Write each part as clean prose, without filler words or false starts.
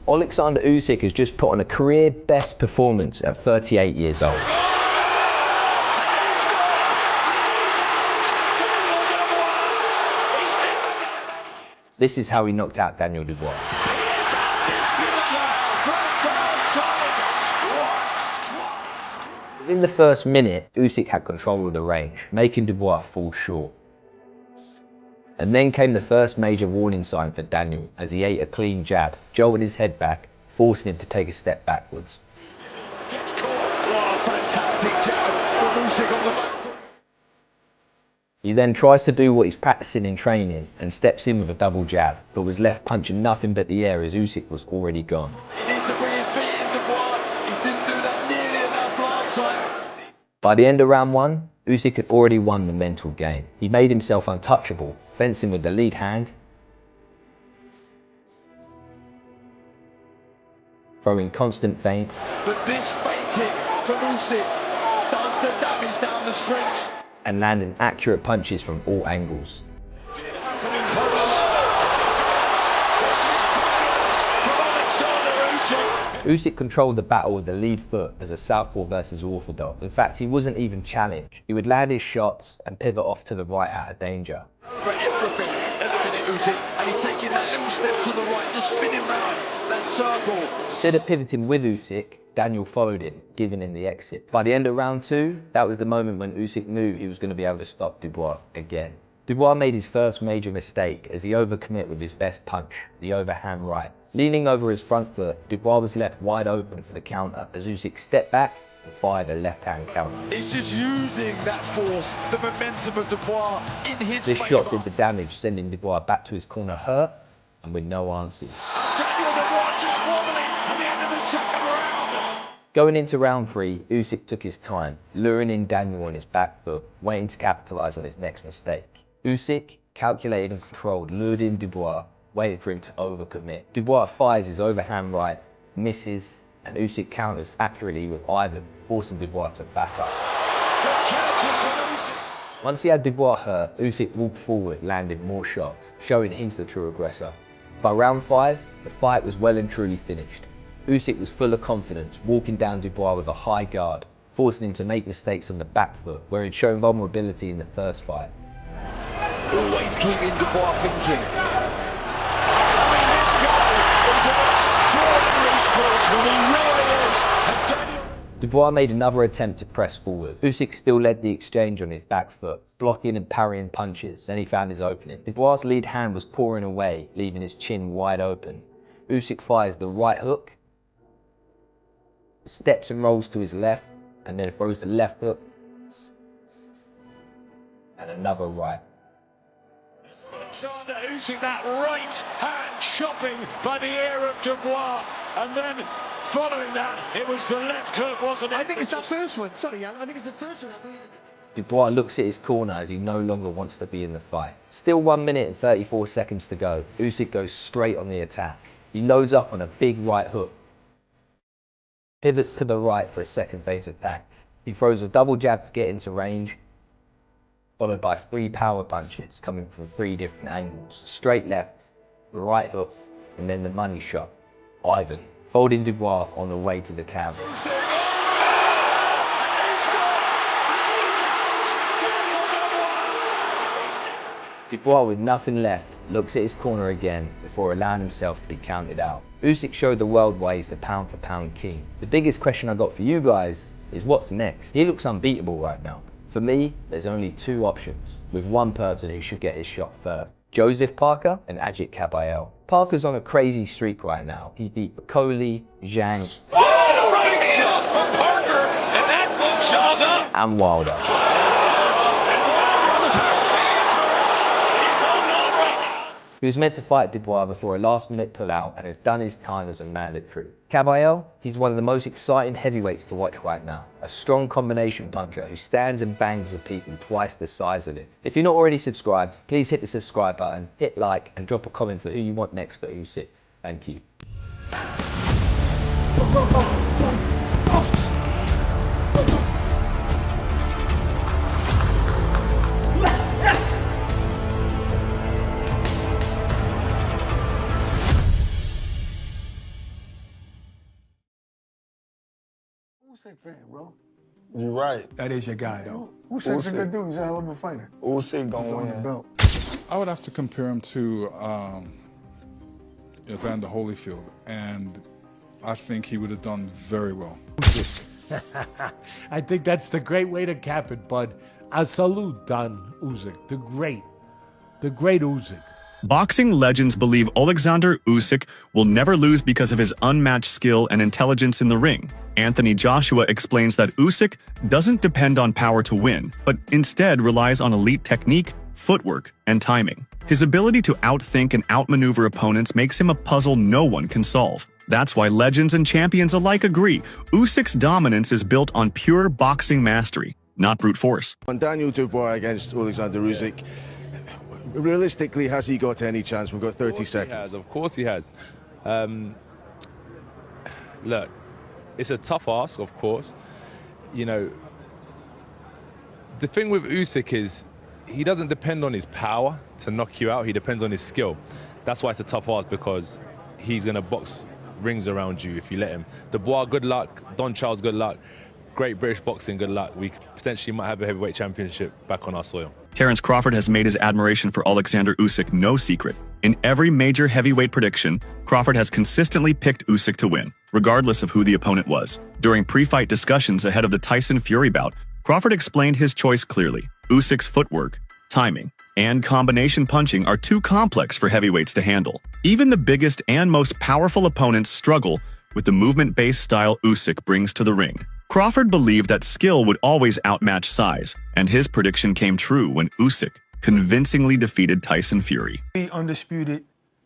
Oleksandr Usyk has just put on a career best performance at 38 years old. This is how he knocked out Daniel Dubois. Within the first minute, Usyk had control of the range, making Dubois fall short. And then came the first major warning sign for Daniel as he ate a clean jab, jolted his head back, forcing him to take a step backwards. Gets caught. Oh, fantastic jab from Usyk on the back foot. He then tries to do what he's practicing in training and steps in with a double jab, but was left punching nothing but the air as Usyk was already gone. He needs to bring his feet in, Dubois. He didn't do that nearly enough last time. By the end of round one, Usyk had already won the mental game. He made himself untouchable, fencing with the lead hand, throwing constant feints. But this feinting from Usyk does the damage down the stretch. And landing accurate punches from all angles. Did happen in Poland. This is brilliant from Oleksandr Usyk. Usyk controlled the battle with the lead foot as a southpaw versus orthodox. In fact, he wasn't even challenged. He would land his shots and pivot off to the right out of danger. For everything at the minute, Usyk, and he's taking that little step to the right, just spinning round that circle. Instead of pivoting with Usyk, Daniel followed him, giving him the exit. By the end of round two, that was the moment when Usyk knew he was going to be able to stop Dubois again. Dubois made his first major mistake as he overcommit with his best punch, the overhand right. Leaning over his front foot, Dubois was left wide open for the counter as Usyk stepped back and fired a left-hand counter. He's just using that force, the momentum of Dubois in his This favour. shot did the damage, sending Dubois back to his corner hurt and with no answers. Daniel Dubois just wobbling at the end of the second round. Going into round three, Usyk took his time, luring in Daniel on his back foot, waiting to capitalise on his next mistake. Usyk, calculated and controlled, lured in Dubois, waiting for him to overcommit. Dubois fires his overhand right, misses, and Usyk counters accurately with either, forcing Dubois to back up. Good counter from Usyk. Once he had Dubois hurt, Usyk walked forward, landing more shots, showing he's the true aggressor. By round five, the fight was well and truly finished. Usyk was full of confidence, walking down Dubois with a high guard, forcing him to make mistakes on the back foot, where he'd shown vulnerability in the first fight. Always keeping Dubois thinking. I mean, this guy is an extraordinary sportsman, he really is. And Daniel... Dubois made another attempt to press forward. Usyk still led the exchange on his back foot, blocking and parrying punches, then he found his opening. Dubois' lead hand was pouring away, leaving his chin wide open. Usyk fires the right hook, steps and rolls to his left, and then throws the left hook, and another right. Oleksandr Usyk, that right hand chopping by the ear of Dubois, and then following that, it was the left hook, wasn't it? I think it's that first one. Sorry, Jan. I think it's the first one. Dubois looks at his corner as he no longer wants to be in the fight. Still 1 minute and 34 seconds to go. Usyk goes straight on the attack. He loads up on a big right hook, pivots to the right for a second phase attack. He throws a double jab to get into range, followed by 3 power punches coming from 3 different angles. Straight left, the right hook, and then the money shot. Ivan, folding Dubois on the way to the canvas. Dubois, with nothing left, looks at his corner again before allowing himself to be counted out. Usyk showed the world why he's the pound for pound king. The biggest question I got for you guys is what's next? He looks unbeatable right now. For me, there's only 2 options, with one person who should get his shot first. Joseph Parker and Ajit Kabayel. Parker's on a crazy streak right now. He beat Bakoli, Zhang, Big shot from Parker, and that will jog up. and Wilder. He was meant to fight Dubois before a last-minute pullout and has done his time as a mandatory. Kabayel, he's one of the most exciting heavyweights to watch right now. A strong combination puncher who stands and bangs with people twice the size of him. If you're not already subscribed, please hit the subscribe button, hit like, and drop a comment for who you want next for Usyk. Thank you. Usyk fan, bro. You right. That is your guy, though. Usyk's a good dude. He's a hell of a fighter. Usyk He's gonna on the win. belt. I would have to compare him to Evander Holyfield, and I think he would have done very well. I think that's the great way to cap it, bud. A salute on Usyk, the great Usyk. Boxing legends believe Oleksandr Usyk will never lose because of his unmatched skill and intelligence in the ring. Anthony Joshua explains that Usyk doesn't depend on power to win, but instead relies on elite technique, footwork, and timing. His ability to outthink and outmaneuver opponents makes him a puzzle no one can solve. That's why legends and champions alike agree Usyk's dominance is built on pure boxing mastery, not brute force. On Daniel Dubois against Oleksandr Usyk, realistically, has he got any chance? We've got 30 seconds. Of course he has. Look, it's a tough ask, of course. You know, the thing with Usyk is he doesn't depend on his power to knock you out. He depends on his skill. That's why it's a tough ask, because he's going to box rings around you if you let him. Dubois, good luck. Don Charles, good luck. Great British boxing, good luck. We potentially might have a heavyweight championship back on our soil. Terence Crawford has made his admiration for Oleksandr Usyk no secret. In every major heavyweight prediction, Crawford has consistently picked Usyk to win, regardless of who the opponent was. During pre-fight discussions ahead of the Tyson-Fury bout, Crawford explained his choice clearly. Usyk's footwork, timing, and combination punching are too complex for heavyweights to handle. Even the biggest and most powerful opponents struggle with the movement-based style Usyk brings to the ring. Crawford believed that skill would always outmatch size, and his prediction came true when Usyk convincingly defeated Tyson Fury. The undisputed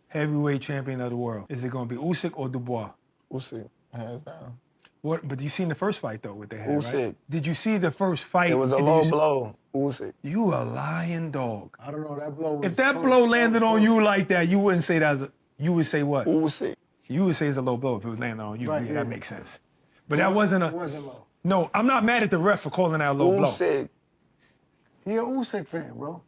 heavyweight champion of the world. Is it going to be Usyk or Dubois? Usyk, hands down. What? But you seen the first fight though, what they had, Usyk. right? Did you see the first fight? It was a low blow. Usyk. You a lying dog. I don't know, that blow was If that close. blow landed on you like that, you wouldn't say that. You would say what? Usyk. You would say it's a low blow if it was landing on you. Right, Yeah, yeah. that makes sense. But that wasn't a. It wasn't low. No, I'm not mad at the ref for calling that a low blow. Usyk. He a Usyk fan, bro.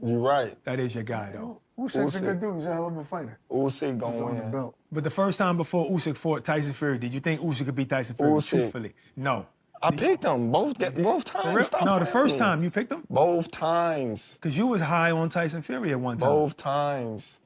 You right. That is your guy though. Usyk's a Usyk. good dude. He's a hell of a fighter. Usyk He's gonna on the win. belt. But the first time before Usyk fought Tyson Fury, did you think Usyk could beat Tyson Fury? Usyk. Truthfully, no. I picked him both times. Stop No, the playing first me. time you picked him Both times. because you was high on Tyson Fury at one time. Both times.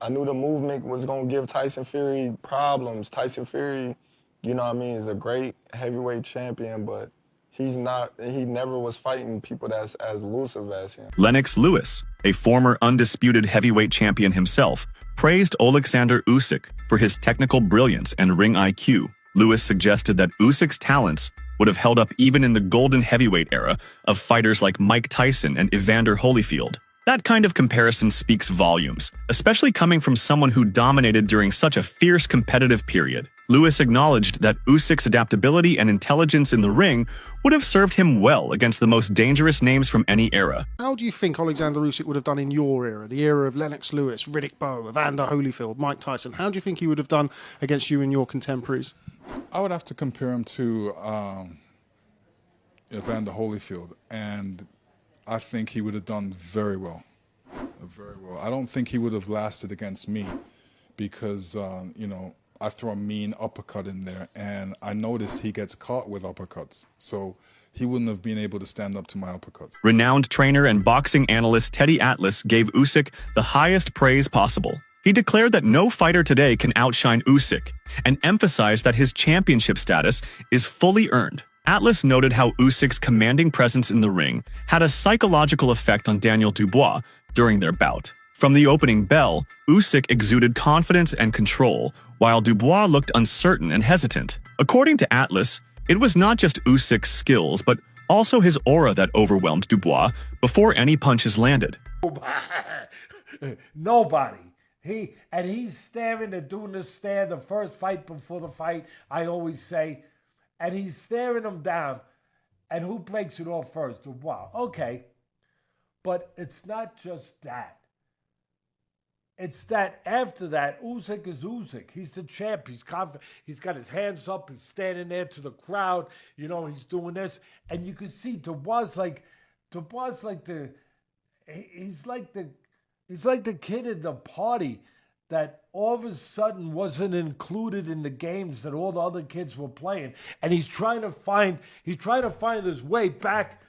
I knew the movement was going to give Tyson Fury problems. Tyson Fury, you know what I mean, is a great heavyweight champion, but he never was fighting people that's as elusive as him. Lennox Lewis, a former undisputed heavyweight champion himself, praised Oleksandr Usyk for his technical brilliance and ring IQ. Lewis suggested that Usyk's talents would have held up even in the golden heavyweight era of fighters like Mike Tyson and Evander Holyfield. That kind of comparison speaks volumes, especially coming from someone who dominated during such a fierce competitive period. Lewis acknowledged that Usyk's adaptability and intelligence in the ring would have served him well against the most dangerous names from any era. How do you think Oleksandr Usyk would have done in your era, the era of Lennox Lewis, Riddick Bowe, Evander Holyfield, Mike Tyson? How do you think he would have done against you and your contemporaries? I would have to compare him to Evander Holyfield, and I think he would have done very well. Very well. I don't think he would have lasted against me because, you know, I throw a mean uppercut in there, and I noticed he gets caught with uppercuts. So he wouldn't have been able to stand up to my uppercuts. Renowned trainer and boxing analyst Teddy Atlas gave Usyk the highest praise possible. He declared that no fighter today can outshine Usyk and emphasized that his championship status is fully earned. Atlas noted how Usyk's commanding presence in the ring had a psychological effect on Daniel Dubois during their bout. From the opening bell, Usyk exuded confidence and control, while Dubois looked uncertain and hesitant. According to Atlas, it was not just Usyk's skills, but also his aura that overwhelmed Dubois before any punches landed. Nobody. He's staring and doing the stare the first fight before the fight, I always say, and he's staring him down. And who breaks it off first? Dubois. Okay. But it's not just that. It's that after that, Usyk is Usyk. He's the champ. He's confident. He's got his hands up. He's standing there to the crowd. You know, he's doing this. And you can see Dubois like the kid at the party. that all of a sudden wasn't included in the games that all the other kids were playing, and he's trying to find his way back.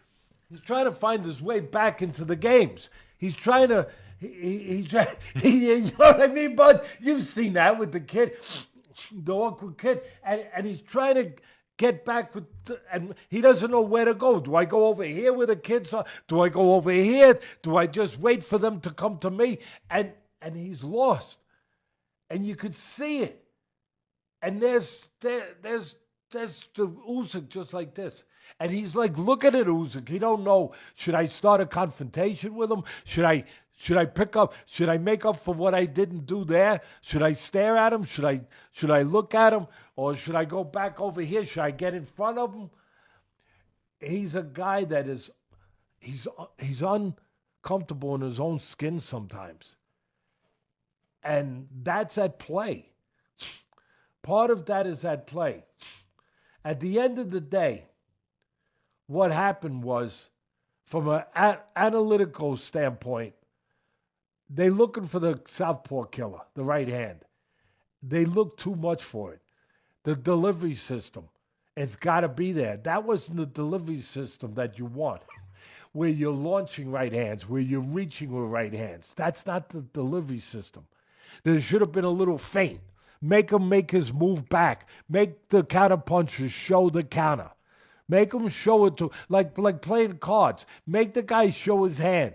He's trying to find his way back into the games. He's trying to. You know what I mean, bud? You've seen that with the kid, the awkward kid, and he's trying to get back with, and he doesn't know where to go. Do I go over here where the kids are? Do I go over here? Do I just wait for them to come to me? And he's lost, and you could see it. And there's the Usyk just like this. And he's like looking at Usyk. He don't know, should I start a confrontation with him? Should I pick up? Should I make up for what I didn't do there? Should I stare at him? Should I look at him? Or should I go back over here? Should I get in front of him? He's a guy that he's uncomfortable in his own skin sometimes. And that's at play. Part of that is at play. At the end of the day, what happened was, from an analytical standpoint, they're looking for the southpaw killer, the right hand. They look too much for it. The delivery system, it's got to be there. That wasn't the delivery system that you want, where you're launching right hands, where you're reaching with right hands. That's not the delivery system. There should have been a little feint. Make him make his move back. Make the counter punchers show the counter. Make him show it to, like playing cards. Make the guy show his hand.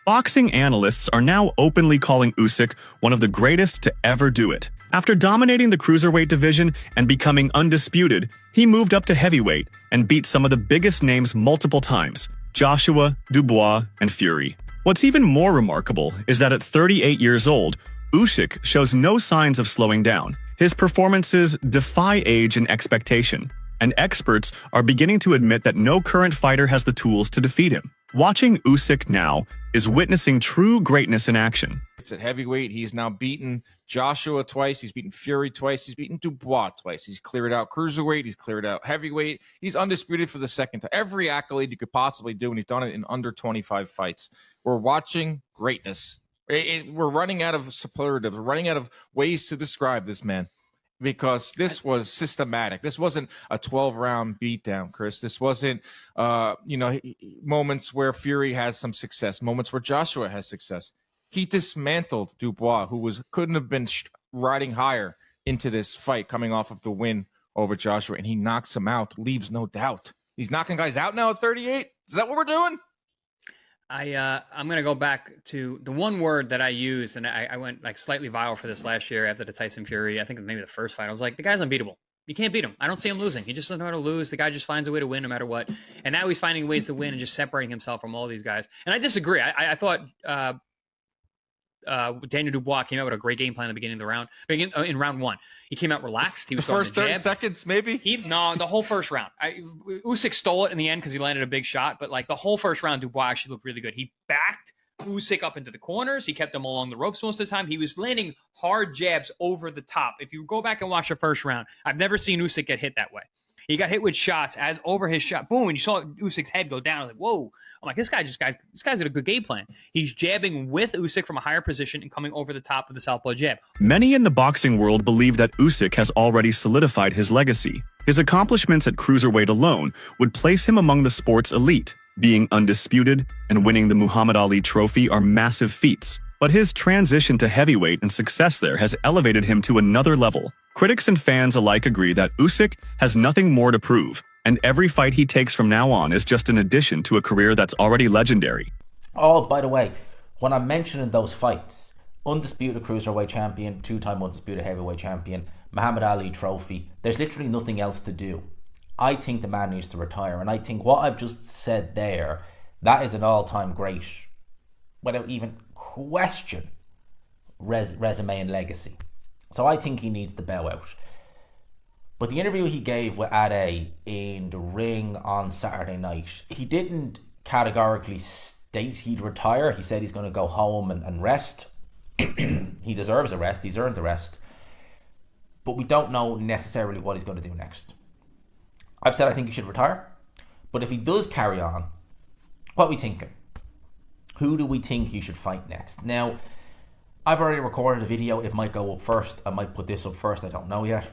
Boxing analysts are now openly calling Usyk one of the greatest to ever do it. After dominating the cruiserweight division and becoming undisputed, he moved up to heavyweight and beat some of the biggest names multiple times: Joshua, Dubois, and Fury. What's even more remarkable is that at 38 years old, Usyk shows no signs of slowing down. His performances defy age and expectation, and experts are beginning to admit that no current fighter has the tools to defeat him. Watching Usyk now is witnessing true greatness in action. It's at heavyweight. He's now beaten Joshua twice. He's beaten Fury twice. He's beaten Dubois twice. He's cleared out cruiserweight. He's cleared out heavyweight. He's undisputed for the second time. Every accolade you could possibly do, and he's done it in under 25 fights. We're watching greatness. We're running out of superlatives. We're running out of ways to describe this man, because this was systematic. This wasn't a 12-round beatdown, Chris. This wasn't, moments where Fury has some success, moments where Joshua has success. He dismantled Dubois, who couldn't have been riding higher into this fight coming off of the win over Joshua, and he knocks him out, leaves no doubt. He's knocking guys out now at 38? Is that what we're doing? I'm going to go back to the one word that I used, and I went like slightly viral for this last year after the Tyson Fury. I think maybe the first fight. I was like, the guy's unbeatable. You can't beat him. I don't see him losing. He just doesn't know how to lose. The guy just finds a way to win no matter what. And now he's finding ways to win and just separating himself from all these guys. And I disagree. I thought Daniel Dubois came out with a great game plan at the beginning of the round. In round one, he came out relaxed. He was the first 30 seconds, maybe. No, the whole first round. Usyk stole it in the end because he landed a big shot. But like the whole first round, Dubois actually looked really good. He backed Usyk up into the corners. He kept him along the ropes most of the time. He was landing hard jabs over the top. If you go back and watch the first round, I've never seen Usyk get hit that way. He got hit with shots as over his shot. Boom, and you saw Usyk's head go down. I was like, whoa. I'm like, this guy's got a good game plan. He's jabbing with Usyk from a higher position and coming over the top of the southpaw jab. Many in the boxing world believe that Usyk has already solidified his legacy. His accomplishments at cruiserweight alone would place him among the sport's elite. Being undisputed and winning the Muhammad Ali trophy are massive feats. But his transition to heavyweight and success there has elevated him to another level. Critics and fans alike agree that Usyk has nothing more to prove, and every fight he takes from now on is just an addition to a career that's already legendary. Oh, by the way, when I'm mentioning those fights, undisputed cruiserweight champion, two-time undisputed heavyweight champion, Muhammad Ali trophy, there's literally nothing else to do. I think the man needs to retire, and I think what I've just said there, that is an all-time great, without even question, resume and legacy. So I think he needs to bow out. But the interview he gave with Ade in the ring on Saturday night, he didn't categorically state he'd retire. He said he's going to go home and rest. He deserves a rest. He's earned the rest. But we don't know necessarily what he's going to do next. I've said I think he should retire. But if he does carry on, what are we thinking? Who do we think he should fight next? Now, I've already recorded a video. It might go up first. I might put this up first. I don't know yet.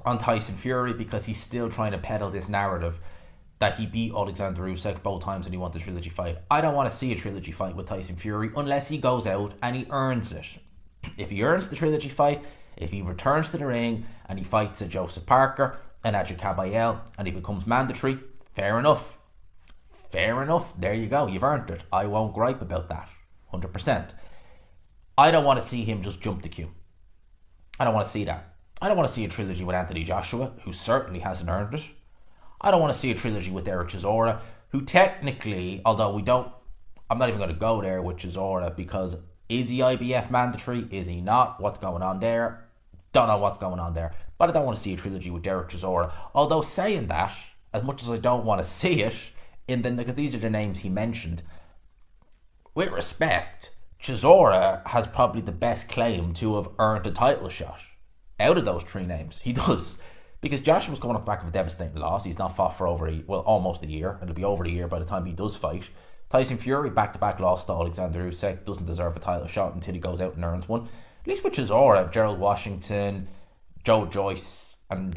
On Tyson Fury, because he's still trying to peddle this narrative that he beat Oleksandr Usyk both times and he wants a trilogy fight. I don't want to see a trilogy fight with Tyson Fury unless he goes out and he earns it. If he earns the trilogy fight, if he returns to the ring and he fights a Joseph Parker and Adrian Kabayel and he becomes mandatory, fair enough. Fair enough. There you go. You've earned it. I won't gripe about that. 100%. I don't want to see him just jump the queue. I don't want to see that. I don't want to see a trilogy with Anthony Joshua, who certainly hasn't earned it. I don't want to see a trilogy with Derek Chisora, who technically, although I'm not even going to go there with Chisora, because is he IBF mandatory? Is he not? What's going on there? Don't know what's going on there. But I don't want to see a trilogy with Derek Chisora. Although saying that, as much as I don't want to see it, because these are the names he mentioned, with respect, Chisora has probably the best claim to have earned a title shot out of those three names. He does. Because Joshua's going off the back of a devastating loss. He's not fought for almost a year. It'll be over a year by the time he does fight. Tyson Fury, back-to-back loss to Oleksandr Usyk, doesn't deserve a title shot until he goes out and earns one. At least with Chisora, Gerald Washington, Joe Joyce, and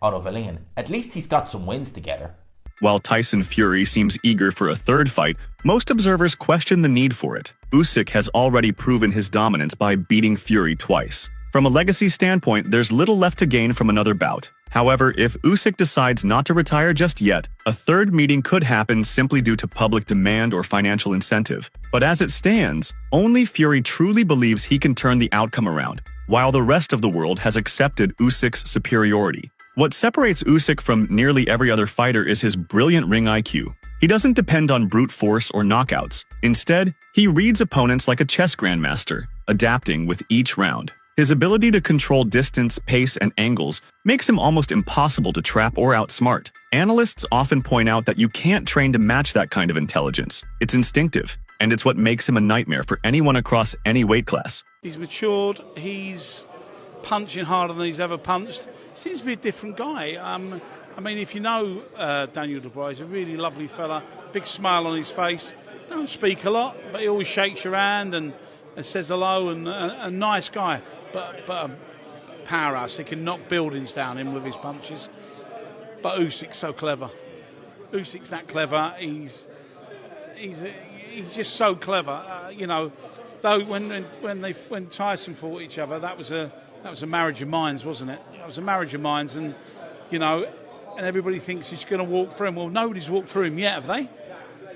Otto Wallin, at least he's got some wins together. While Tyson Fury seems eager for a third fight, most observers question the need for it. Usyk has already proven his dominance by beating Fury twice. From a legacy standpoint, there's little left to gain from another bout. However, if Usyk decides not to retire just yet, a third meeting could happen simply due to public demand or financial incentive. But as it stands, only Fury truly believes he can turn the outcome around, while the rest of the world has accepted Usyk's superiority. What separates Usyk from nearly every other fighter is his brilliant ring IQ. He doesn't depend on brute force or knockouts. Instead, he reads opponents like a chess grandmaster, adapting with each round. His ability to control distance, pace, and angles makes him almost impossible to trap or outsmart. Analysts often point out that you can't train to match that kind of intelligence. It's instinctive, and it's what makes him a nightmare for anyone across any weight class. He's matured. He's punching harder than he's ever punched. Seems to be a different guy. I mean, if you know Daniel Dubois, he's a really lovely fella. Big smile on his face. Don't speak a lot, but he always shakes your hand and says hello, and a nice guy. But a powerhouse. He can knock buildings down him with his punches. But Usyk's so clever. Usyk's that clever. He's just so clever. Though when Tyson fought each other, that was a marriage of minds, wasn't it? That was a marriage of minds, and and everybody thinks he's going to walk through him. Well, nobody's walked through him yet, have they?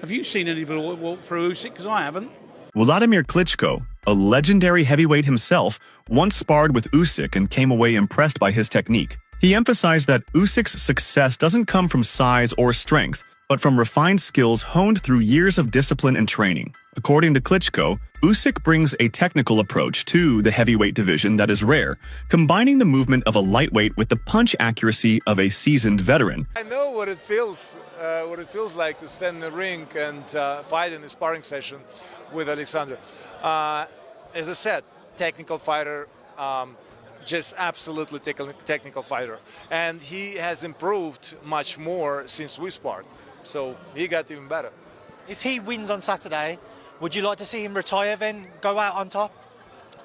Have you seen anybody walk through Usyk? Because I haven't. Wladimir Klitschko, a legendary heavyweight himself, once sparred with Usyk and came away impressed by his technique. He emphasized that Usyk's success doesn't come from size or strength, but from refined skills honed through years of discipline and training. According to Klitschko, Usyk brings a technical approach to the heavyweight division that is rare, combining the movement of a lightweight with the punch accuracy of a seasoned veteran. I know what it feels like to stand in the ring and fight in a sparring session with Oleksandr. As I said, technical fighter, just absolutely technical fighter. And he has improved much more since we sparred. So he got even better. If he wins on Saturday, would you like to see him retire then, go out on top?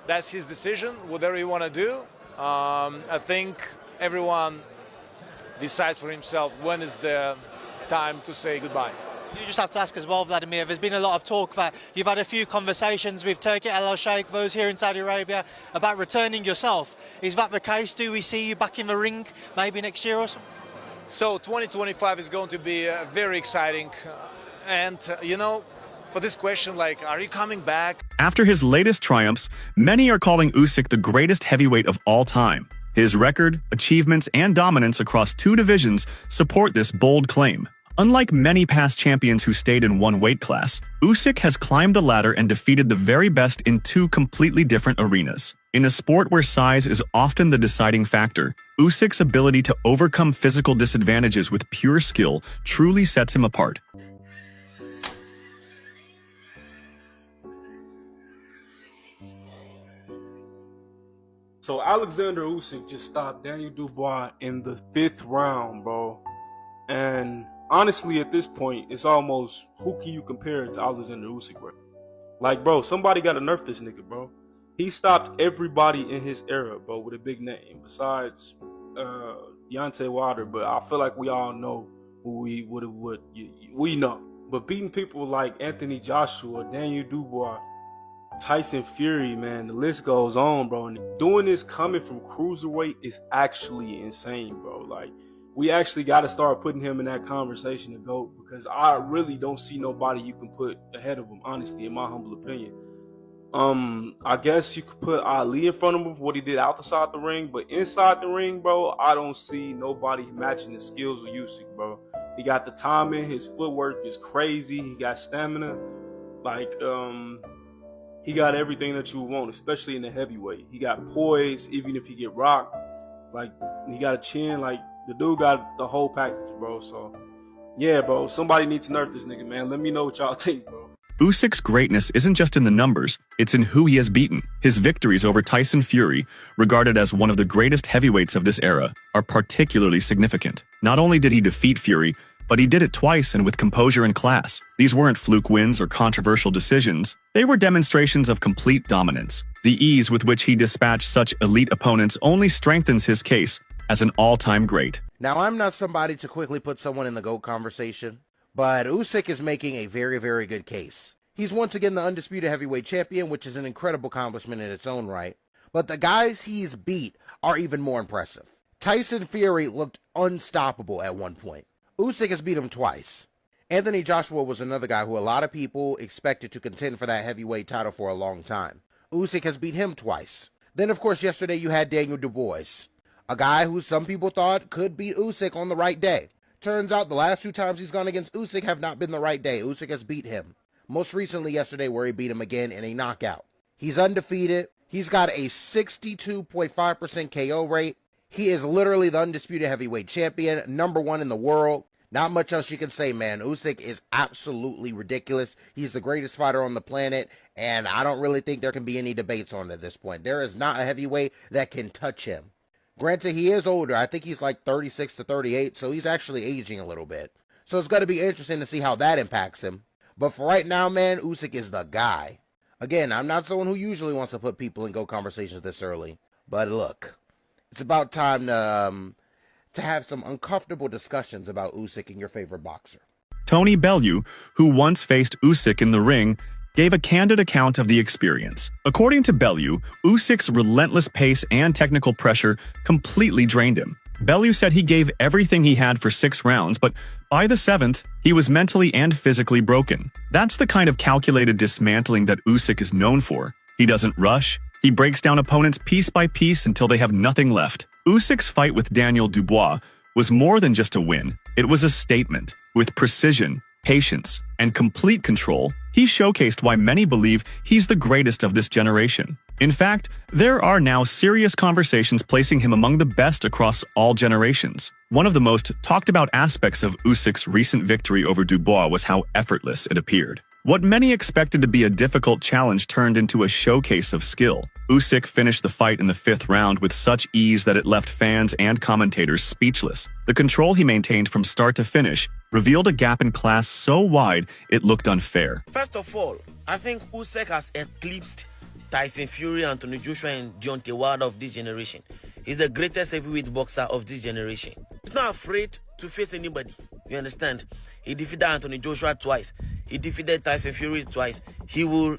That's his decision, whatever you want to do. I think everyone decides for himself when is the time to say goodbye. You just have to ask as well, Vladimir, there's been a lot of talk that you've had a few conversations with Turki Al-Sheikh, those here in Saudi Arabia, about returning yourself. Is that the case? Do we see you back in the ring maybe next year or something? So 2025 is going to be very exciting. For this question, are you coming back? After his latest triumphs, many are calling Usyk the greatest heavyweight of all time. His record, achievements, and dominance across two divisions support this bold claim. Unlike many past champions who stayed in one weight class, Usyk has climbed the ladder and defeated the very best in two completely different arenas. In a sport where size is often the deciding factor, Usyk's ability to overcome physical disadvantages with pure skill truly sets him apart. So Oleksandr Usyk just stopped Daniel Dubois in the 5th round, bro. And honestly, at this point, it's almost, who can you compare it to Oleksandr Usyk with? Like, bro, somebody got to nerf this nigga, bro. He stopped everybody in his era, bro, with a big name besides Deontay Wilder. But I feel like we all know who we know. But beating people like Anthony Joshua, Daniel Dubois, Tyson Fury, man, the list goes on, bro. And doing this coming from cruiserweight is actually insane, bro. Like, we actually got to start putting him in that conversation to GOAT, because I really don't see nobody you can put ahead of him, honestly, in my humble opinion. I guess you could put Ali in front of him for what he did outside the ring, but inside the ring, bro, I don't see nobody matching the skills of Usyk, bro. He got the timing, his footwork is crazy, he got stamina, like, he got everything that you want, especially in the heavyweight. He got poise, even if he get rocked, like, he got a chin, like, the dude got the whole package, bro. So, yeah, bro, somebody needs to nerf this nigga, man. Let me know what y'all think, bro. Usyk's greatness isn't just in the numbers, it's in who he has beaten. His victories over Tyson Fury, regarded as one of the greatest heavyweights of this era, are particularly significant. Not only did he defeat Fury, but he did it twice and with composure and class. These weren't fluke wins or controversial decisions. They were demonstrations of complete dominance. The ease with which he dispatched such elite opponents only strengthens his case as an all-time great. Now, I'm not somebody to quickly put someone in the GOAT conversation, but Usyk is making a very, very good case. He's once again the undisputed heavyweight champion, which is an incredible accomplishment in its own right. But the guys he's beat are even more impressive. Tyson Fury looked unstoppable at one point. Usyk has beat him twice. Anthony Joshua was another guy who a lot of people expected to contend for that heavyweight title for a long time. Usyk has beat him twice. Then, of course, yesterday you had Daniel Dubois, a guy who some people thought could beat Usyk on the right day. Turns out the last 2 times he's gone against Usyk have not been the right day. Usyk has beat him. Most recently yesterday, where he beat him again in a knockout. He's undefeated. He's got a 62.5% KO rate. He is literally the undisputed heavyweight champion, #1 in the world. Not much else you can say, man. Usyk is absolutely ridiculous. He's the greatest fighter on the planet, and I don't really think there can be any debates on it at this point. There is not a heavyweight that can touch him. Granted, he is older. I think he's like 36 to 38, so he's actually aging a little bit. So it's going to be interesting to see how that impacts him. But for right now, man, Usyk is the guy. Again, I'm not someone who usually wants to put people in GOAT conversations this early. But look, it's about time to have some uncomfortable discussions about Usyk and your favorite boxer. Tony Bellew, who once faced Usyk in the ring, gave a candid account of the experience. According to Bellew, Usyk's relentless pace and technical pressure completely drained him. Bellew said he gave everything he had for 6 rounds, but by the 7th, he was mentally and physically broken. That's the kind of calculated dismantling that Usyk is known for. He doesn't rush. He breaks down opponents piece by piece until they have nothing left. Usyk's fight with Daniel Dubois was more than just a win. It was a statement. With precision, patience, and complete control, he showcased why many believe he's the greatest of this generation. In fact, there are now serious conversations placing him among the best across all generations. One of the most talked about aspects of Usyk's recent victory over Dubois was how effortless it appeared. What many expected to be a difficult challenge turned into a showcase of skill. Usyk finished the fight in the 5th round with such ease that it left fans and commentators speechless. The control he maintained from start to finish revealed a gap in class so wide it looked unfair. First of all, I think Usyk has eclipsed Tyson Fury, Anthony Joshua, and Deontay Wilder of this generation. He's the greatest heavyweight boxer of this generation. He's not afraid to face anybody. You understand? He defeated Anthony Joshua twice. He defeated Tyson Fury twice. He will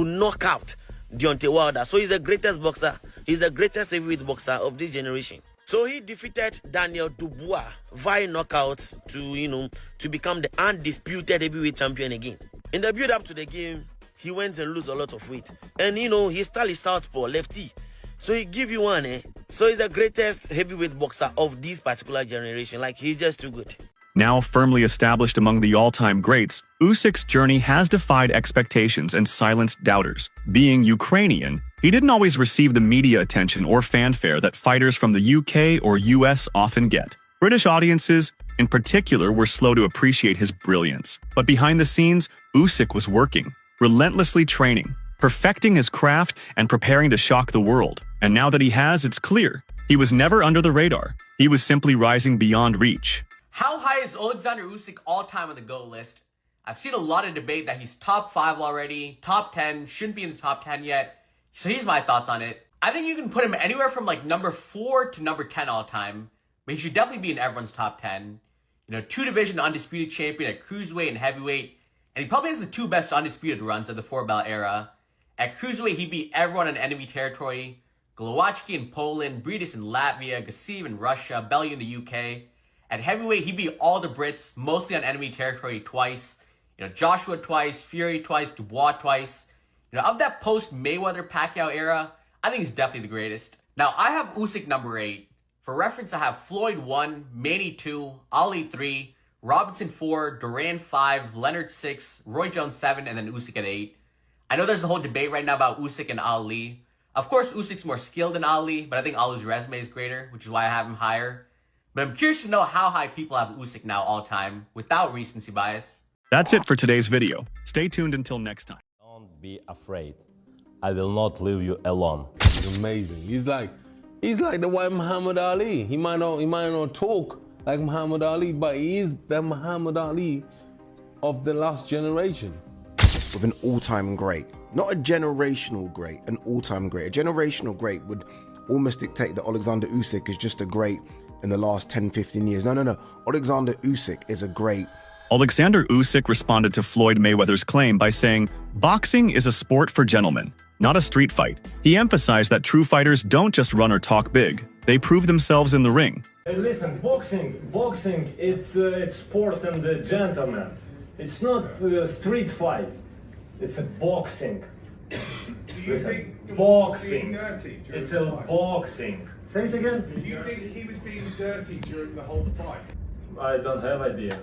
knock out Deontay Wilder. So he's the greatest boxer. He's the greatest heavyweight boxer of this generation. So he defeated Daniel Dubois via knockout to become the undisputed heavyweight champion again. In the build-up to the game, he went and lose a lot of weight. And his style is southpaw, lefty. So he give you one, So he's the greatest heavyweight boxer of this particular generation. Like, he's just too good. Now firmly established among the all-time greats, Usyk's journey has defied expectations and silenced doubters. Being Ukrainian, he didn't always receive the media attention or fanfare that fighters from the UK or US often get. British audiences, in particular, were slow to appreciate his brilliance. But behind the scenes, Usyk was working, relentlessly training, perfecting his craft, and preparing to shock the world. And now that he has, it's clear. He was never under the radar. He was simply rising beyond reach. How high is Oleksandr Usyk all-time on the GOAT list? I've seen a lot of debate that he's top 5 already, top 10, shouldn't be in the top 10 yet. So here's my thoughts on it. I think you can put him anywhere from like number 4 to number 10 all time, but he should definitely be in everyone's top 10. You know, 2-division undisputed champion at cruiserweight and heavyweight, and he probably has the 2 best undisputed runs of the 4-belt era. At cruiserweight, he beat everyone in enemy territory. Glowacki in Poland, Briedis in Latvia, Gassiv in Russia, Bellew in the UK. At heavyweight, he beat all the Brits, mostly on enemy territory twice. You know, Joshua twice, Fury twice, Dubois twice. You know, of that post-Mayweather-Pacquiao era, I think he's definitely the greatest. Now, I have Usyk number 8. For reference, I have Floyd 1, Manny 2, Ali 3, Robinson 4, Duran 5, Leonard 6, Roy Jones 7, and then Usyk at 8. I know there's a whole debate right now about Usyk and Ali. Of course, Usyk's more skilled than Ali, but I think Ali's resume is greater, which is why I have him higher. But I'm curious to know how high people have Usyk now all time, without recency bias. That's it for today's video. Stay tuned until next time. Don't be afraid. I will not leave you alone. He's amazing. He's like the white Muhammad Ali. He might not talk like Muhammad Ali, but he is the Muhammad Ali of the last generation. With an all-time great. Not a generational great, an all-time great. A generational great would almost dictate that Oleksandr Usyk is just a great in the last 10, 15 years. No. Oleksandr Usyk is a great. Oleksandr Usyk responded to Floyd Mayweather's claim by saying, "Boxing is a sport for gentlemen, not a street fight." He emphasized that true fighters don't just run or talk big, they prove themselves in the ring. Hey, listen, boxing, it's sport and the gentleman. It's not a street fight. It's a boxing. Listen, boxing. It's a boxing. Say it again. Do you think he was being dirty during the whole fight? I don't have idea.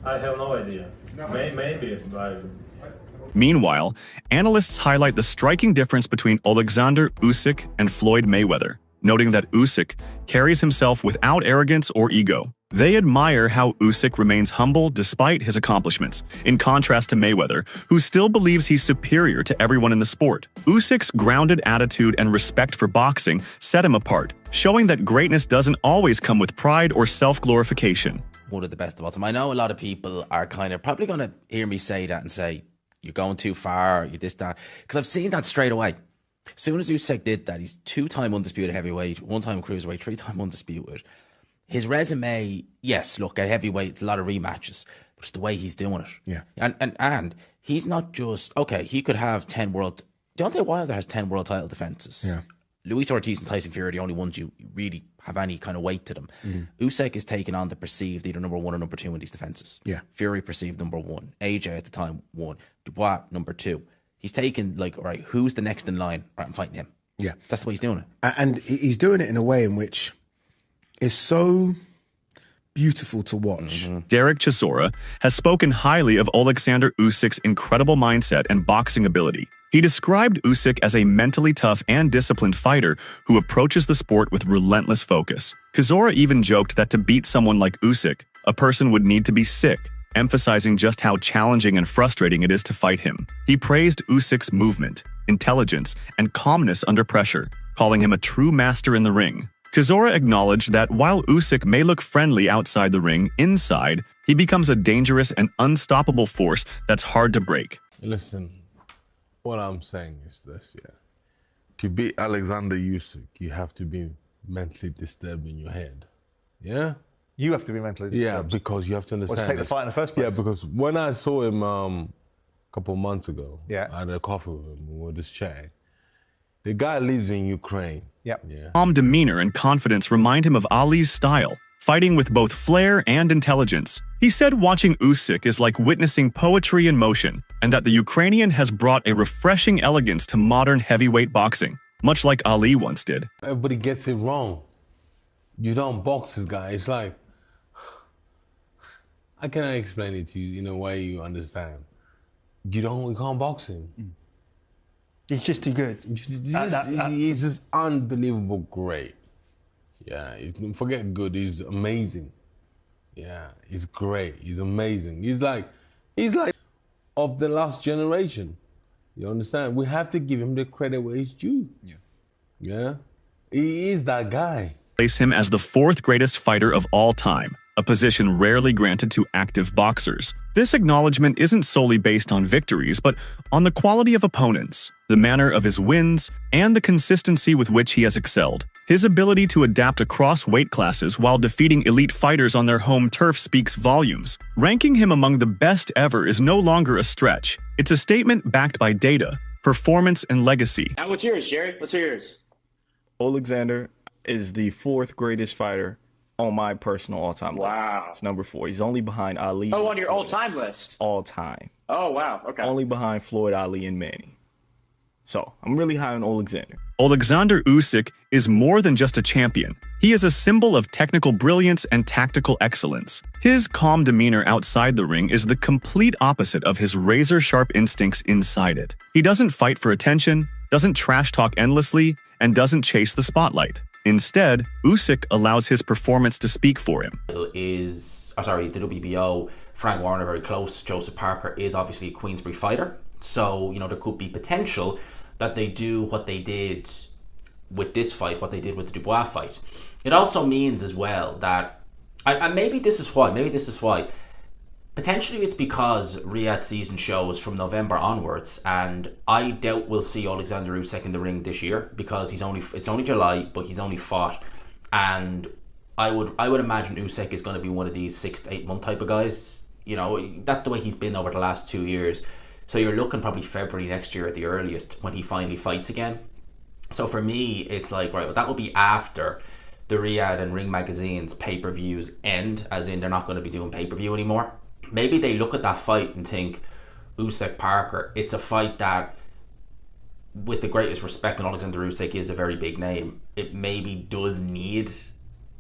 I have no idea. No. Maybe. Meanwhile, analysts highlight the striking difference between Oleksandr Usyk and Floyd Mayweather, noting that Usyk carries himself without arrogance or ego. They admire how Usyk remains humble despite his accomplishments, in contrast to Mayweather, who still believes he's superior to everyone in the sport. Usyk's grounded attitude and respect for boxing set him apart, showing that greatness doesn't always come with pride or self-glorification. One of the best of all time. I know a lot of people are kind of probably going to hear me say that and say, you're going too far, you're this, that, because I've seen that straight away. As soon as Usyk did that, he's 2-time undisputed heavyweight, 1-time cruiserweight, 3-time undisputed. His resume, yes, look, at heavyweight, it's a lot of rematches, but it's the way he's doing it. Yeah. And he's not just, okay, he could have 10 world, Deontay Wilder has 10 world title defenses. Yeah. Luis Ortiz and Tyson Fury are the only ones you really have any kind of weight to them. Usyk is taking on the perceived either number 1 or number 2 in these defenses. Yeah. Fury perceived number 1. AJ at the time 1. Dubois number 2. He's taking like, all right, who's the next in line? All right, I'm fighting him. Yeah. That's the way he's doing it. And he's doing it in a way in which is so beautiful to watch. Derek Chisora has spoken highly of Oleksandr Usyk's incredible mindset and boxing ability. He described Usyk as a mentally tough and disciplined fighter who approaches the sport with relentless focus. Chisora even joked that to beat someone like Usyk, a person would need to be sick, emphasizing just how challenging and frustrating it is to fight him. He praised Usyk's movement, intelligence, and calmness under pressure, calling him a true master in the ring. Chisora acknowledged that while Usyk may look friendly outside the ring, inside, he becomes a dangerous and unstoppable force that's hard to break. Listen, what I'm saying is this, yeah. To beat Oleksandr Usyk, you have to be mentally disturbed in your head. Yeah? You have to be mentally disturbed? Yeah, because you have to understand. Well, to take the fight in the first place? Yeah, because when I saw him a couple of months ago, yeah. I had a coffee with him, we were just chatting. The guy lives in Ukraine. Yep. Yeah. Calm demeanor and confidence remind him of Ali's style, fighting with both flair and intelligence. He said watching Usyk is like witnessing poetry in motion, and that the Ukrainian has brought a refreshing elegance to modern heavyweight boxing, much like Ali once did. Everybody gets it wrong. You don't box this guy. It's like, how can I explain it to you in a way you understand? You can't box him. He's just too good. He's just unbelievable great. Yeah, you can forget good, he's amazing. Yeah, he's great, he's amazing. He's like of the last generation. You understand? We have to give him the credit where he's due. Yeah. Yeah? He is that guy. place him as the 4th greatest fighter of all time, a position rarely granted to active boxers. This acknowledgement isn't solely based on victories, but on the quality of opponents, the manner of his wins, and the consistency with which he has excelled. His ability to adapt across weight classes while defeating elite fighters on their home turf speaks volumes. Ranking him among the best ever is no longer a stretch. It's a statement backed by data, performance, and legacy. Now what's yours, Jerry? What's yours? Oleksandr is the 4th greatest fighter on my personal all-time list. Wow. It's number 4. He's only behind Ali. Oh, on your all-time list? All time. Oh, wow. Okay. Only behind Floyd, Ali, and Manny. So, I'm really high on Oleksandr. Oleksandr Usyk is more than just a champion. He is a symbol of technical brilliance and tactical excellence. His calm demeanor outside the ring is the complete opposite of his razor-sharp instincts inside it. He doesn't fight for attention, doesn't trash talk endlessly, and doesn't chase the spotlight. Instead, Usyk allows his performance to speak for him. The WBO, Frank Warner very close. Joseph Parker is obviously a Queensberry fighter. So, you know, there could be potential that they do what they did with this fight, what they did with the Dubois fight. It also means as well that, and maybe this is why, potentially it's because Riyadh's season shows from November onwards, and I doubt we'll see Oleksandr Usyk in the ring this year because it's only July, but he's only fought, and I would imagine Usyk is going to be one of these 6 to 8 month type of guys. You know, that's the way he's been over the last 2 years. So you're looking probably February next year at the earliest when he finally fights again. So for me, it's like, right, well, that will be after the Riyadh and Ring Magazine's pay-per-views end, as in they're not going to be doing pay-per-view anymore. Maybe they look at that fight and think, Usyk Parker, it's a fight that, with the greatest respect, and Oleksandr Usyk is a very big name, it maybe does need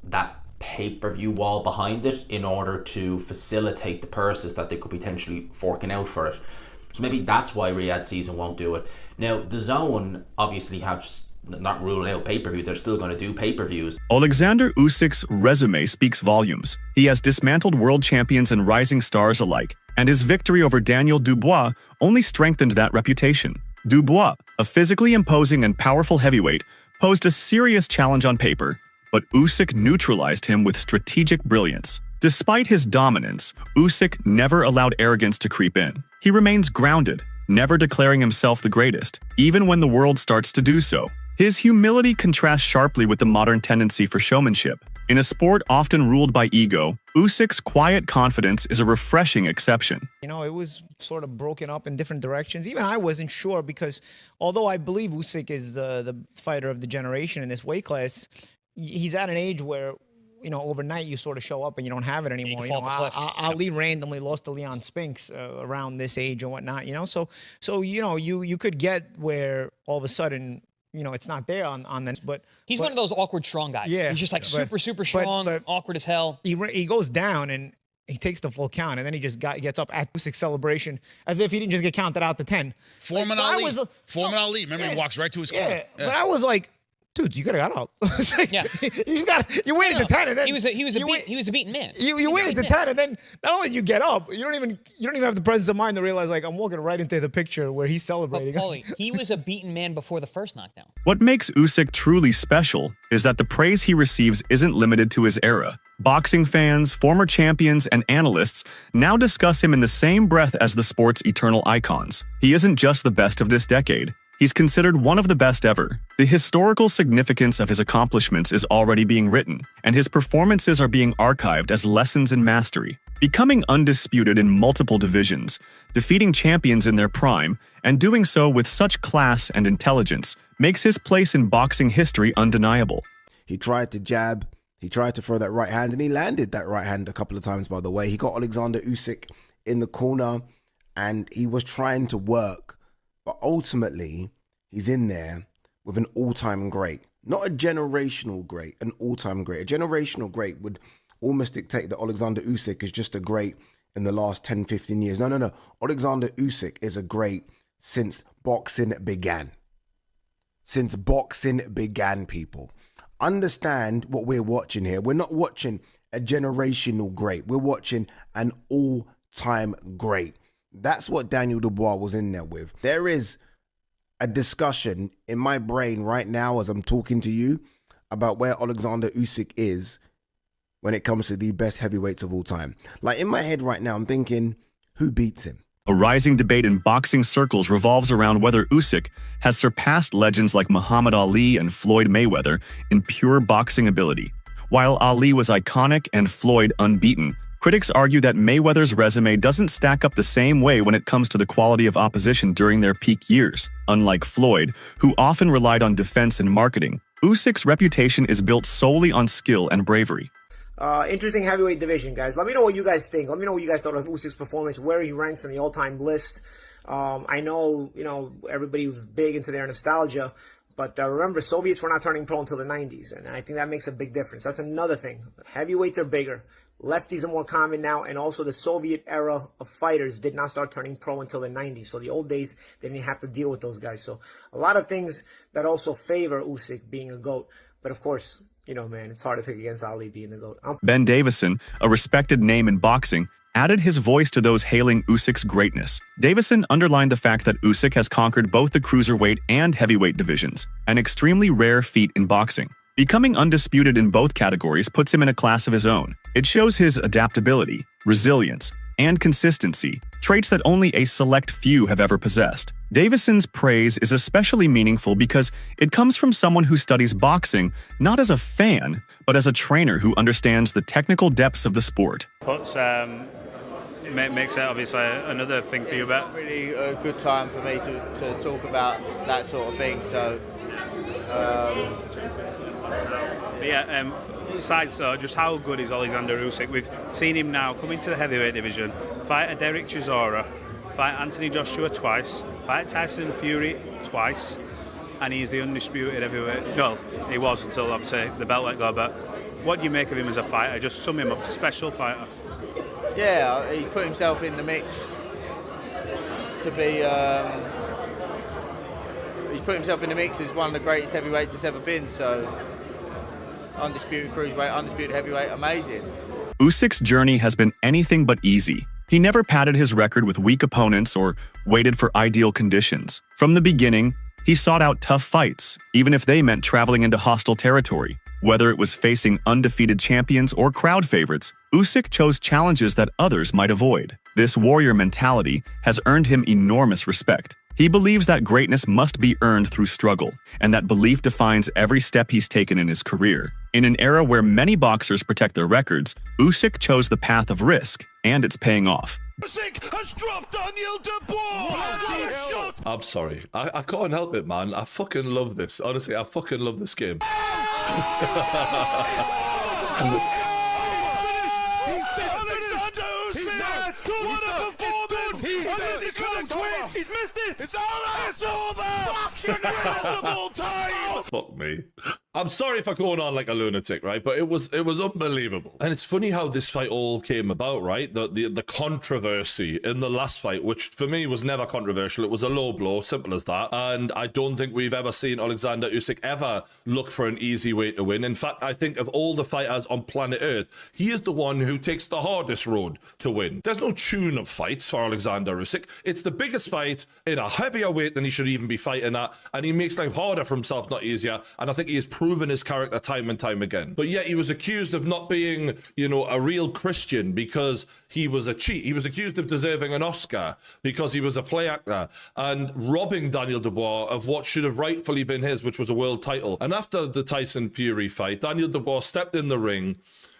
that pay-per-view wall behind it in order to facilitate the purses that they could potentially forking out for it. So maybe that's why Riyadh season won't do it. Now, the Zone obviously have not ruling out pay-per-views. They're still going to do pay-per-views. Oleksandr Usyk's resume speaks volumes. He has dismantled world champions and rising stars alike, and his victory over Daniel Dubois only strengthened that reputation. Dubois, a physically imposing and powerful heavyweight, posed a serious challenge on paper, but Usyk neutralized him with strategic brilliance. Despite his dominance, Usyk never allowed arrogance to creep in. He remains grounded, never declaring himself the greatest, even when the world starts to do so. His humility contrasts sharply with the modern tendency for showmanship. In a sport often ruled by ego, Usyk's quiet confidence is a refreshing exception. You know, it was sort of broken up in different directions. Even I wasn't sure because although I believe Usyk is the fighter of the generation in this weight class, he's at an age where, you know, overnight you sort of show up and you don't have it anymore. You know, Ali randomly lost to Leon Spinks around this age and whatnot. You know, so you know you could get where all of a sudden, you know, it's not there on this. But he's one of those awkward strong guys. Yeah, he's just like super strong, awkward as hell. He goes down and he takes the full count, and then he just gets up at Usyk's celebration as if he didn't just get counted out to 10. Foreman Ali. Ali. Remember, he walks right to his corner. Yeah, but I was like, dude, you could have got out. Like, yeah, you waited to 10, and then he was a beaten man. You waited to 10, and then not only you get up, you don't even have the presence of mind to realize, like, I'm walking right into the picture where he's celebrating. But Paulie, he was a beaten man before the first knockdown. What makes Usyk truly special is that the praise he receives isn't limited to his era. Boxing fans, former champions, and analysts now discuss him in the same breath as the sport's eternal icons. He isn't just the best of this decade. He's considered one of the best ever. The historical significance of his accomplishments is already being written, and his performances are being archived as lessons in mastery. Becoming undisputed in multiple divisions, defeating champions in their prime, and doing so with such class and intelligence makes his place in boxing history undeniable. He tried to jab, he tried to throw that right hand, and he landed that right hand a couple of times, by the way. He got Oleksandr Usyk in the corner, and he was trying to work. But ultimately, he's in there with an all-time great. Not a generational great, an all-time great. A generational great would almost dictate that Oleksandr Usyk is just a great in the last 10, 15 years. No. Oleksandr Usyk is a great since boxing began. Since boxing began, people. Understand what we're watching here. We're not watching a generational great. We're watching an all-time great. That's what Daniel Dubois was in there with. There is a discussion in my brain right now as I'm talking to you about where Oleksandr Usyk is when it comes to the best heavyweights of all time. Like, in my head right now, I'm thinking, who beats him? A rising debate in boxing circles revolves around whether Usyk has surpassed legends like Muhammad Ali and Floyd Mayweather in pure boxing ability. While Ali was iconic and Floyd unbeaten, critics argue that Mayweather's resume doesn't stack up the same way when it comes to the quality of opposition during their peak years. Unlike Floyd, who often relied on defense and marketing, Usyk's reputation is built solely on skill and bravery. Interesting heavyweight division, guys. Let me know what you guys think. Let me know what you guys thought of Usyk's performance, where he ranks on the all-time list. I know, everybody was big into their nostalgia, but remember, Soviets were not turning pro until the 90s, and I think that makes a big difference. That's another thing. Heavyweights are bigger. Lefties are more common now, and also the Soviet era of fighters did not start turning pro until the 90s. So the old days, they didn't have to deal with those guys. So a lot of things that also favor Usyk being a GOAT. But of course, man, it's hard to pick against Ali being the GOAT. Ben Davison, a respected name in boxing, added his voice to those hailing Usyk's greatness. Davison underlined the fact that Usyk has conquered both the cruiserweight and heavyweight divisions, an extremely rare feat in boxing. Becoming undisputed in both categories puts him in a class of his own. It shows his adaptability, resilience, and consistency, traits that only a select few have ever possessed. Davison's praise is especially meaningful because it comes from someone who studies boxing not as a fan, but as a trainer who understands the technical depths of the sport. Makes it obviously another thing for you, but really a good time for me to talk about that sort of thing. So. Besides just how good is Oleksandr Usyk? We've seen him now come into the heavyweight division, fight a Derek Chisora, fight Anthony Joshua twice, fight Tyson Fury twice, and he's the undisputed heavyweight. Well, he was until obviously the belt let go. But what do you make of him as a fighter? Just sum him up, special fighter. Yeah, he's put himself in the mix to be. He's put himself in the mix as one of the greatest heavyweights that's ever been. So. Undisputed cruiserweight, undisputed heavyweight, amazing. Usyk's journey has been anything but easy. He never padded his record with weak opponents or waited for ideal conditions. From the beginning, he sought out tough fights, even if they meant traveling into hostile territory. Whether it was facing undefeated champions or crowd favorites, Usyk chose challenges that others might avoid. This warrior mentality has earned him enormous respect. He believes that greatness must be earned through struggle, and that belief defines every step he's taken in his career. In an era where many boxers protect their records, Usyk chose the path of risk, and it's paying off. Usyk has dropped Daniel Dubois! I'm sorry. I can't help it, man. I fucking love this. Honestly, I fucking love this game. He's missed it! It's over! It's over! Boxing greatest of all time! Fuck me. I'm sorry for going on like a lunatic, right? But it was unbelievable. And it's funny how this fight all came about, right? The controversy in the last fight, which for me was never controversial. It was a low blow, simple as that. And I don't think we've ever seen Oleksandr Usyk ever look for an easy way to win. In fact, I think of all the fighters on planet Earth, he is the one who takes the hardest road to win. There's no tune-up fights for Oleksandr Usyk. It's the biggest fight in a heavier weight than he should even be fighting at, and he makes life harder for himself, not easier. And I think he has proven his character time and time again. But yet he was accused of not being, a real Christian because he was a cheat. He was accused of deserving an Oscar because he was a play actor and robbing Daniel Dubois of what should have rightfully been his, which was a world title. And after the Tyson Fury fight, Daniel Dubois stepped in the ring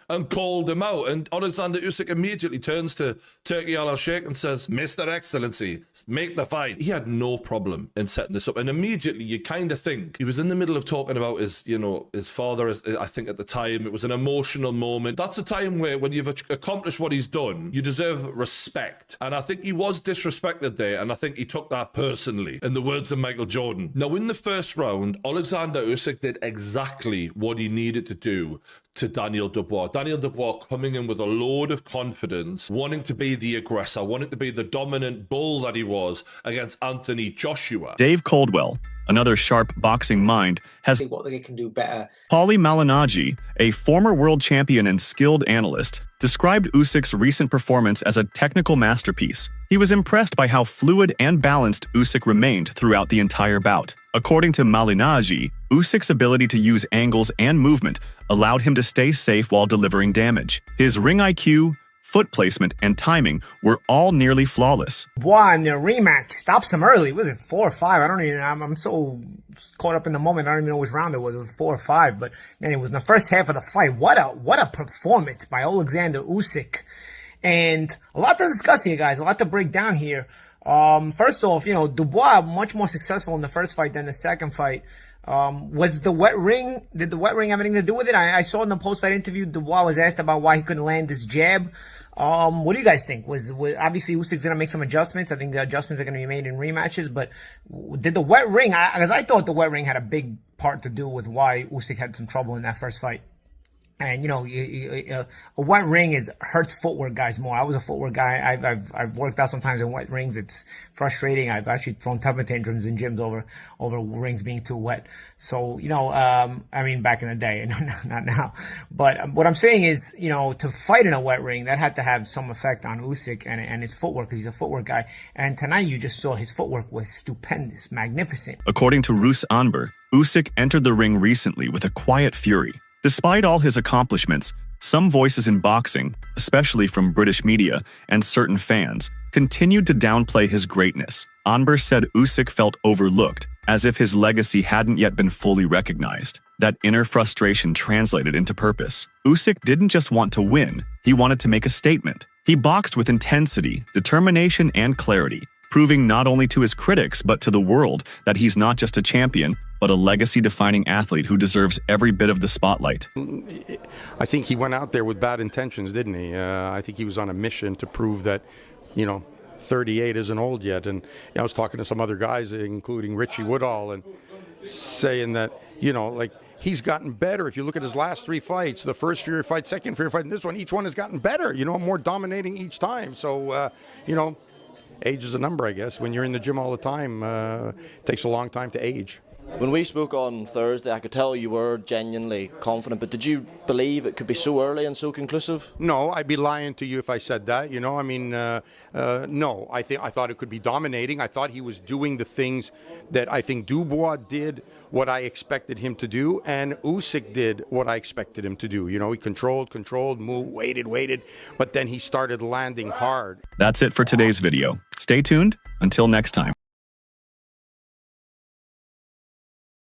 and called him out. And Oleksandr Usyk immediately turns to Turki Al-Sheikh and says, Mr. Excellency, make the fight. He had no problem in setting this up. And immediately you kind of think he was in the middle of talking about his, his father, I think at the time. It was an emotional moment. That's a time where when you've accomplished what he's done, you deserve respect. And I think he was disrespected there. And I think he took that personally, in the words of Michael Jordan. Now, in the first round, Oleksandr Usyk did exactly what he needed to do to Daniel Dubois. Daniel Dubois coming in with a load of confidence, wanting to be the aggressor, wanting to be the dominant bull that he was against Anthony Joshua. Dave Coldwell, another sharp boxing mind, has what they can do better. Paulie Malignaggi, a former world champion and skilled analyst, described Usyk's recent performance as a technical masterpiece. He was impressed by how fluid and balanced Usyk remained throughout the entire bout. According to Malignaggi, Usyk's ability to use angles and movement allowed him to stay safe while delivering damage. His ring IQ, foot placement, and timing were all nearly flawless. Dubois in their rematch stops him early. Was it 4 or 5? I don't even. I'm so caught up in the moment. I don't even know which round it was. It was 4 or 5. But man, it was in the first half of the fight. What a performance by Oleksandr Usyk. And a lot to discuss here, guys. A lot to break down here. First off, Dubois much more successful in the first fight than the second fight. Was the wet ring, did the wet ring have anything to do with it? I saw in the post-fight interview, Dubois was asked about why he couldn't land his jab. What do you guys think? Was obviously Usyk's going to make some adjustments. I think the adjustments are going to be made in rematches, but did the wet ring, because I thought the wet ring had a big part to do with why Usyk had some trouble in that first fight. And a wet ring hurts footwork guys more. I was a footwork guy. I've worked out sometimes in wet rings. It's frustrating. I've actually thrown temper tantrums in gyms over rings being too wet. So I mean back in the day, not now. But what I'm saying is, to fight in a wet ring, that had to have some effect on Usyk and his footwork, because he's a footwork guy. And tonight you just saw his footwork was stupendous, magnificent. According to Oleksandr, Usyk entered the ring recently with a quiet fury. Despite all his accomplishments, some voices in boxing, especially from British media and certain fans, continued to downplay his greatness. Anber said Usyk felt overlooked, as if his legacy hadn't yet been fully recognized. That inner frustration translated into purpose. Usyk didn't just want to win, he wanted to make a statement. He boxed with intensity, determination, and clarity, proving not only to his critics but to the world that he's not just a champion, but a legacy-defining athlete who deserves every bit of the spotlight. I think he went out there with bad intentions, didn't he? I think he was on a mission to prove that, 38 isn't old yet. And I was talking to some other guys, including Richie Woodall, and saying that, he's gotten better. If you look at his last 3 fights, the first Fury fight, second Fury fight, and this one, each one has gotten better, more dominating each time. So, age is a number, I guess. When you're in the gym all the time, it takes a long time to age. When we spoke on Thursday, I could tell you were genuinely confident, but did you believe it could be so early and so conclusive? No, I'd be lying to you if I said that. No. I thought it could be dominating. I thought he was doing the things that I think Dubois did, what I expected him to do, and Usyk did what I expected him to do. He controlled, moved, waited, but then he started landing hard. That's it for today's video. Stay tuned. Until next time.